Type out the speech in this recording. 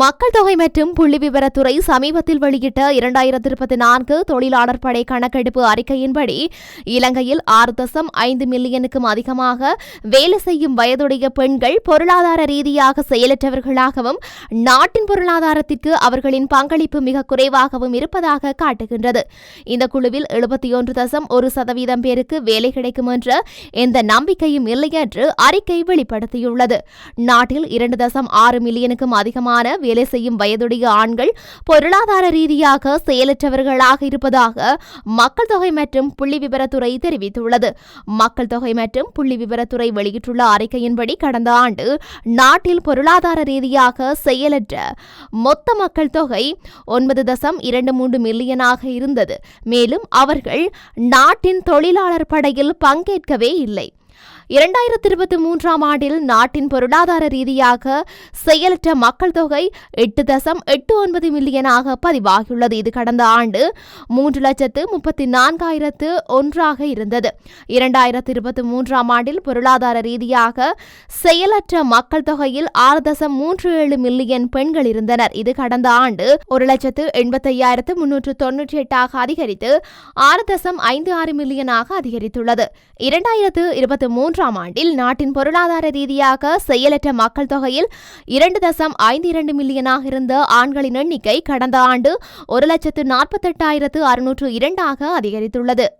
மக்கள் தொகை மற்றும் புள்ளிவிவரத்துறை சமீபத்தில் வெளியிட்ட 2024 தொழிலாளர் படை கணக்கெடுப்பு அறிக்கையின்படி இலங்கையில் 6.5 மில்லியனுக்கும் அதிகமாக வேலை செய்யும் வயதுடைய பெண்கள் பொருளாதார ரீதியாக செயலற்றவர்களாகவும் நாட்டின் பொருளாதாரத்திற்கு அவர்களின் பங்களிப்பு மிக குறைவாகவும் இருப்பதாக காட்டுகின்றது. இந்த குழுவில் 71.1% பேருக்கு வேலை கிடைக்கும் என்ற எந்த நம்பிக்கையும் இல்லை என்று அறிக்கை வெளிப்படுத்தியுள்ளது. நாட்டில் 2.6 மில்லியனுக்கும் அதிகமான வேலை செய்யும் வயதுடைய ஆண்கள் பொருளாதார ரீதியாக செயலற்றவர்களாக இருப்பதாக மக்கள் தொகை மற்றும் புள்ளிவிவரத்துறை தெரிவித்துள்ளது. மக்கள் தொகை மற்றும் புள்ளிவிவரத்துறை வெளியிட்டுள்ள அறிக்கையின்படி கடந்த ஆண்டு நாட்டில் பொருளாதார ரீதியாக செயலற்ற மொத்த மக்கள் தொகை 9.23 மில்லியனாக இருந்தது. மேலும் அவர்கள் நாட்டின் தொழிலாளர் படையில் பங்கேற்கவே இல்லை. 2023 ஆண்டில் நாட்டின் பொருளாதார ரீதியாக செயலற்ற மக்கள் தொகை 8.89 மில்லியனாக பதிவாகியுள்ளது. இது கடந்த ஆண்டு 3,34,001 இருந்தது. 2023 ஆண்டில் பொருளாதார ரீதியாக செயலற்ற மக்கள் தொகையில் 6.37 மில்லியன் பெண்கள் இருந்தனர். இது கடந்த ஆண்டு 1,85,398 அதிகரித்து 6.56 மில்லியனாக அதிகரித்துள்ளது. 2023 ஆண்டில் நாட்டின் பொருளாதார ரீதியாக செயலற்ற மக்கள் தொகையில் 2.52 மில்லியனாக இருந்த ஆண்களின் எண்ணிக்கை கடந்த ஆண்டு 1,48,602 அதிகரித்துள்ளது.